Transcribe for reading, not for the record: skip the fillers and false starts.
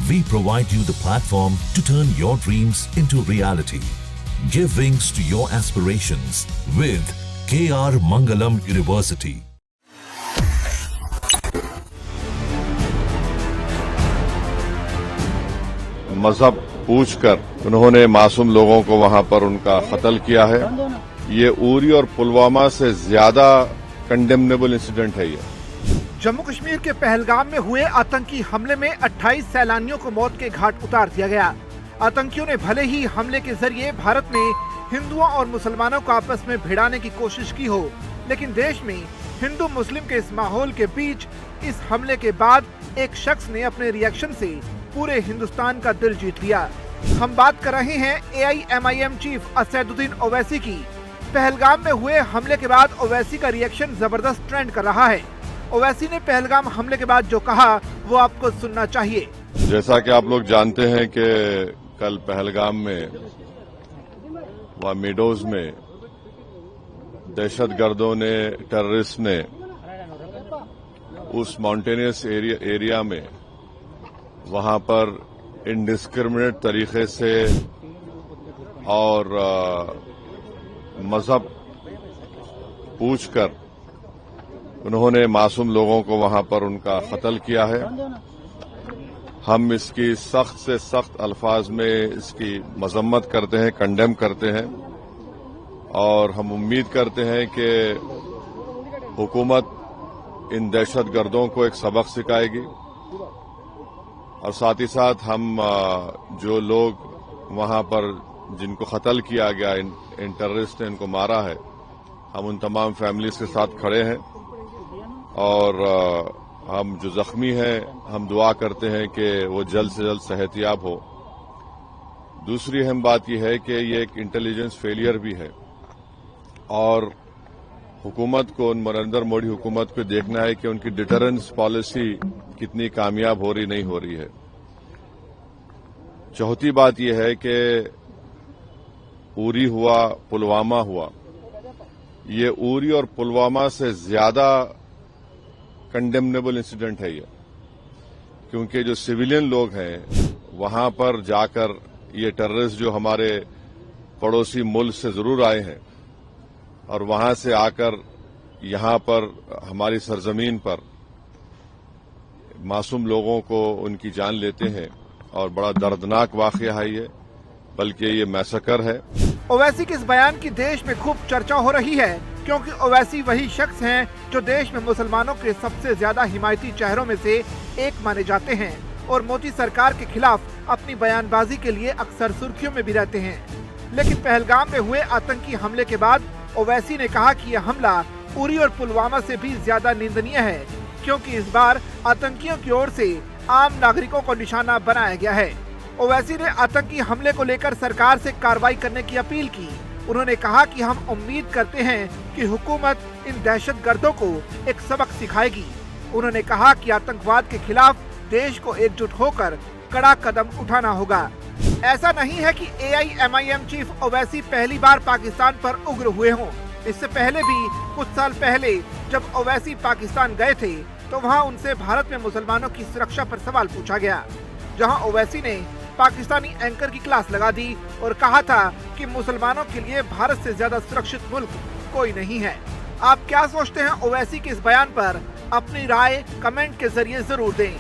We provide you the platform to turn your dreams into reality. Give wings to your aspirations with KR Mangalam University. मजहब पूछकर उन्होंने मासूम लोगों को वहां पर उनका कत्ल किया है। ये उरी और पुलवामा से ज्यादा कंडेमनेबल इंसिडेंट है। ये जम्मू कश्मीर के पहलगाम में हुए आतंकी हमले में 28 सैलानियों को मौत के घाट उतार दिया गया। आतंकियों ने भले ही हमले के जरिए भारत में हिंदुओं और मुसलमानों को आपस में भिड़ाने की कोशिश की हो, लेकिन देश में हिंदू मुस्लिम के इस माहौल के बीच इस हमले के बाद एक शख्स ने अपने रिएक्शन से पूरे हिंदुस्तान का दिल जीत लिया। हम बात कर रहे हैं AIMIM चीफ असदुद्दीन ओवैसी की। पहलगाम में हुए हमले के बाद ओवैसी का रिएक्शन जबरदस्त ट्रेंड कर रहा है। ओवैसी ने पहलगाम हमले के बाद जो कहा वो आपको सुनना चाहिए। जैसा कि आप लोग जानते हैं कि कल पहलगाम में व मीडोज में दहशतगर्दों ने, टेररिस्ट ने उस माउंटेनियस एरिया में वहां पर इंडिस्क्रिमिनेट तरीके से और मजहब पूछकर उन्होंने मासूम लोगों को वहां पर उनका कत्ल किया है। हम इसकी सख्त से सख्त अल्फाज में इसकी मजम्मत करते हैं, कंडेम करते हैं और हम उम्मीद करते हैं कि हुकूमत इन दहशतगर्दों को एक सबक सिखाएगी और साथ ही साथ हम जो लोग वहां पर जिनको कत्ल किया गया, इन टेररिस्ट ने इनको मारा है, हम उन तमाम फैमिलीज के साथ खड़े हैं और हम जो जख्मी हैं हम दुआ करते हैं कि वो जल्द से जल्द सेहतयाब हो। दूसरी अहम बात यह है कि ये एक इंटेलिजेंस फेलियर भी है और हुकूमत को, नरेंद्र मोदी हुकूमत को देखना है कि उनकी डिटरेंस पॉलिसी कितनी कामयाब हो रही, नहीं हो रही है। चौथी बात यह है कि उरी हुआ, पुलवामा हुआ, ये उरी और पुलवामा से ज्यादा कंडेमनेबल इंसिडेंट है ये, क्योंकि जो सिविलियन लोग हैं वहां पर जाकर ये टेररिस्ट जो हमारे पड़ोसी मुल्क से जरूर आए हैं और वहां से आकर यहां पर हमारी सरजमीन पर मासूम लोगों को उनकी जान लेते हैं और बड़ा दर्दनाक वाकया है ये, बल्कि ये मैसेकर है। ओवैसी के इस बयान की देश में खूब चर्चा हो रही है, क्योंकि ओवैसी वही शख्स हैं जो देश में मुसलमानों के सबसे ज्यादा हिमायती चेहरों में से एक माने जाते हैं और मोदी सरकार के खिलाफ अपनी बयानबाजी के लिए अक्सर सुर्खियों में भी रहते हैं। लेकिन पहलगाम में हुए आतंकी हमले के बाद ओवैसी ने कहा कि यह हमला उरी और पुलवामा से भी ज्यादा निंदनीय है, क्योंकि इस बार आतंकियों की ओर से आम नागरिकों को निशाना बनाया गया है। ओवैसी ने आतंकी हमले को लेकर सरकार से कार्रवाई करने की अपील की। उन्होंने कहा कि हम उम्मीद करते हैं कि हुकूमत इन दहशतगर्दों को एक सबक सिखाएगी। उन्होंने कहा कि आतंकवाद के खिलाफ देश को एकजुट होकर कड़ा कदम उठाना होगा। ऐसा नहीं है कि AIMIM चीफ ओवैसी पहली बार पाकिस्तान पर उग्र हुए हों। इससे पहले भी कुछ साल पहले जब ओवैसी पाकिस्तान गए थे तो वहां उनसे भारत में मुसलमानों की सुरक्षा पर सवाल पूछा गया, जहां ओवैसी ने पाकिस्तानी एंकर की क्लास लगा दी और कहा था कि मुसलमानों के लिए भारत से ज्यादा सुरक्षित मुल्क कोई नहीं है। आप क्या सोचते हैं ओवैसी के इस बयान पर? अपनी राय कमेंट के जरिए जरूर दें।